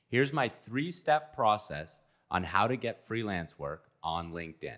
Here's my 3-step process on how to get freelance work on LinkedIn.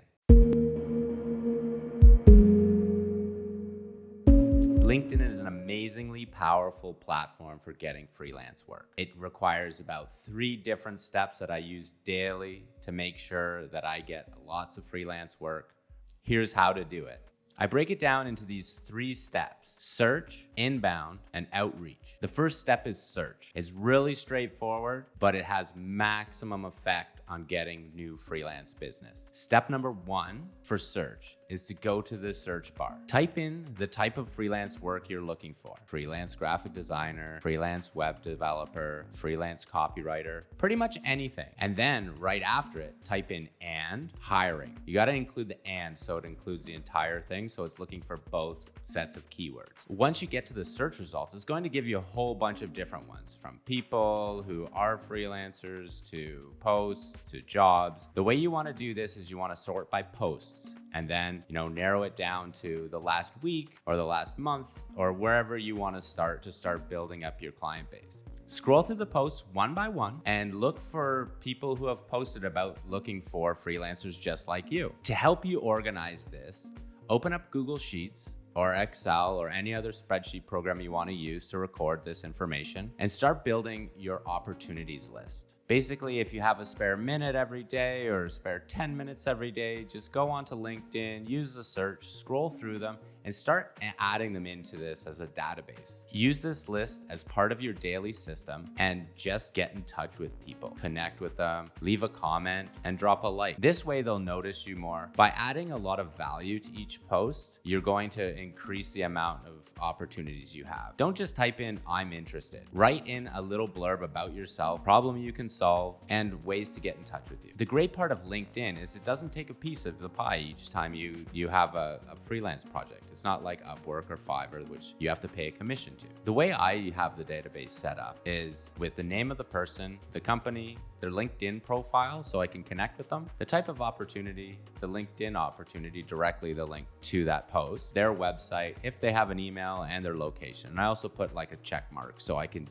LinkedIn is an amazingly powerful platform for getting freelance work. It requires about 3 different steps that I use daily to make sure that I get lots of freelance work. Here's how to do it. I break it down into these 3 steps: search, inbound, and outreach. The first step is search. It's really straightforward, but it has maximum effect on getting new freelance business. Step number 1 for search is to go to the search bar. Type in the type of freelance work you're looking for. Freelance graphic designer, freelance web developer, freelance copywriter, pretty much anything. And then right after it, type in and hiring. You got to include the and, so it includes the entire thing. So it's looking for both sets of keywords. Once you get to the search results, it's going to give you a whole bunch of different ones, from people who are freelancers to posts to jobs. The way you want to do this is you want to sort by posts, and then, narrow it down to the last week or the last month or wherever you want to start building up your client base. Scroll through the posts one by one and look for people who have posted about looking for freelancers just like you. To help you organize this, open up Google Sheets or Excel or any other spreadsheet program you want to use to record this information, and start building your opportunities list. Basically, if you have a spare minute every day or a spare 10 minutes every day, just go onto LinkedIn, use the search, scroll through them, and start adding them into this as a database. Use this list as part of your daily system and just get in touch with people. Connect with them, leave a comment, and drop a like. This way, they'll notice you more. By adding a lot of value to each post, you're going to increase the amount of opportunities you have. Don't just type in, "I'm interested." Write in a little blurb about yourself, problem you can solve, and ways to get in touch with you. The great part of LinkedIn is it doesn't take a piece of the pie each time you have a freelance project. It's not like Upwork or Fiverr, which you have to pay a commission to. The way I have the database set up is with the name of the person, the company, their LinkedIn profile, so I can connect with them, the type of opportunity, the LinkedIn opportunity, directly the link to that post, their website, if they have an email, and their location. And I also put like a check mark so I can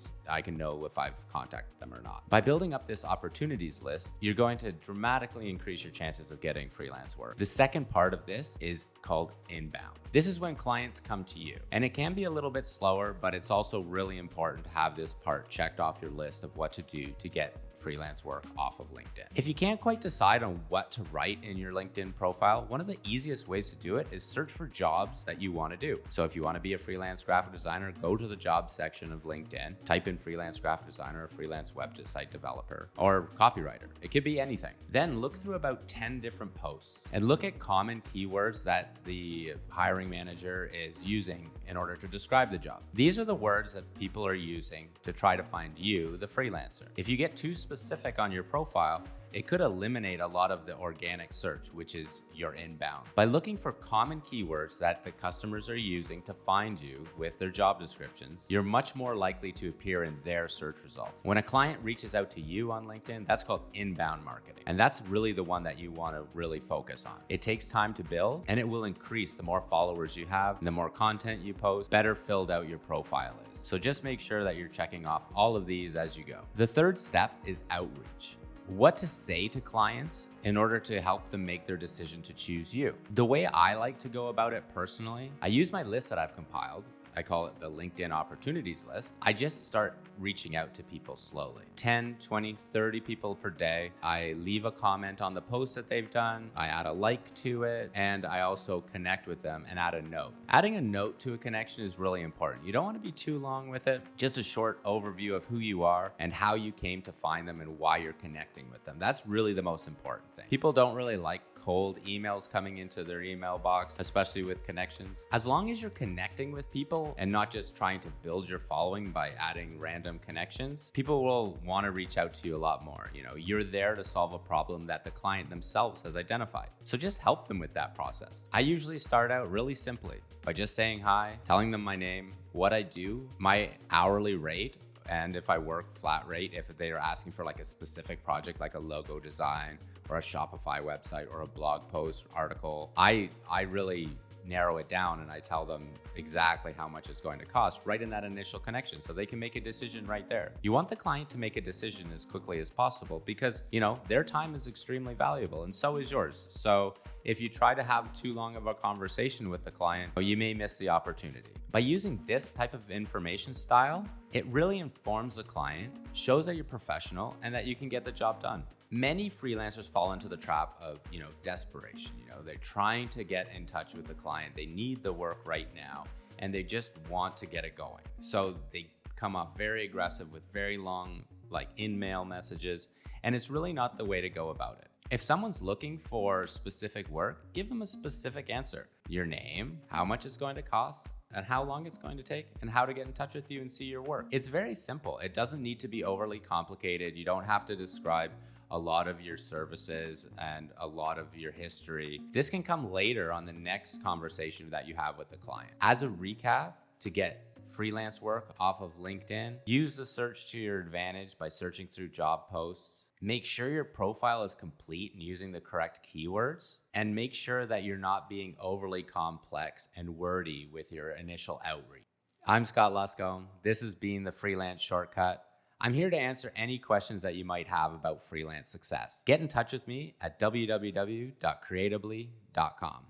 know if I've contacted them or not. By building up this opportunities list, you're going to dramatically increase your chances of getting freelance work. The second part of this is called inbound. This is when clients come to you, and it can be a little bit slower, but it's also really important to have this part checked off your list of what to do to get freelance work off of LinkedIn. If you can't quite decide on what to write in your LinkedIn profile, one of the easiest ways to do it is search for jobs that you want to do. So if you want to be a freelance graphic designer, go to the jobs section of LinkedIn, type in freelance graphic designer or freelance website developer or copywriter. It could be anything. Then look through about 10 different posts and look at common keywords that the hiring manager is using in order to describe the job. These are the words that people are using to try to find you, the freelancer. If you get too specific on your profile, it could eliminate a lot of the organic search, which is your inbound. By looking for common keywords that the customers are using to find you with their job descriptions, you're much more likely to appear in their search results. When a client reaches out to you on LinkedIn, that's called inbound marketing. And that's really the one that you want to really focus on. It takes time to build, and it will increase the more followers you have, and the more content you post, better filled out your profile is. So just make sure that you're checking off all of these as you go. The third step is outreach. What to say to clients in order to help them make their decision to choose you. The way I like to go about it personally, I use my list that I've compiled. I call it the LinkedIn opportunities list. I just start reaching out to people slowly. 10, 20, 30 people per day. I leave a comment on the post that they've done. I add a like to it, and I also connect with them and add a note. Adding a note to a connection is really important. You don't want to be too long with it. Just a short overview of who you are and how you came to find them and why you're connecting with them. That's really the most important thing. People don't really like cold emails coming into their email box, especially with connections. As long as you're connecting with people and not just trying to build your following by adding random connections, people will want to reach out to you a lot more. You're there to solve a problem that the client themselves has identified. So just help them with that process. I usually start out really simply by just saying hi, telling them my name, what I do, my hourly rate, and if I work flat rate, if they are asking for like a specific project, like a logo design or a Shopify website or a blog post article, I really narrow it down and I tell them exactly how much it's going to cost right in that initial connection so they can make a decision right there. You want the client to make a decision as quickly as possible because, their time is extremely valuable and so is yours. So if you try to have too long of a conversation with the client, you may miss the opportunity. By using this type of information style, it really informs the client, shows that you're professional and that you can get the job done. Many freelancers fall into the trap of, desperation. They're trying to get in touch with the client. They need the work right now and they just want to get it going. So they come off very aggressive with very long, in-mail messages, and it's really not the way to go about it. If someone's looking for specific work, give them a specific answer. Your name, how much it's going to cost, and how long it's going to take, and how to get in touch with you and see your work. It's very simple. It doesn't need to be overly complicated. You don't have to describe a lot of your services and a lot of your history. This can come later on the next conversation that you have with the client. As a recap, to get freelance work off of LinkedIn, use the search to your advantage by searching through job posts. Make sure your profile is complete and using the correct keywords, and make sure that you're not being overly complex and wordy with your initial outreach. I'm Scott Lusko. This has been the Freelance Shortcut. I'm here to answer any questions that you might have about freelance success. Get in touch with me at www.creatively.com.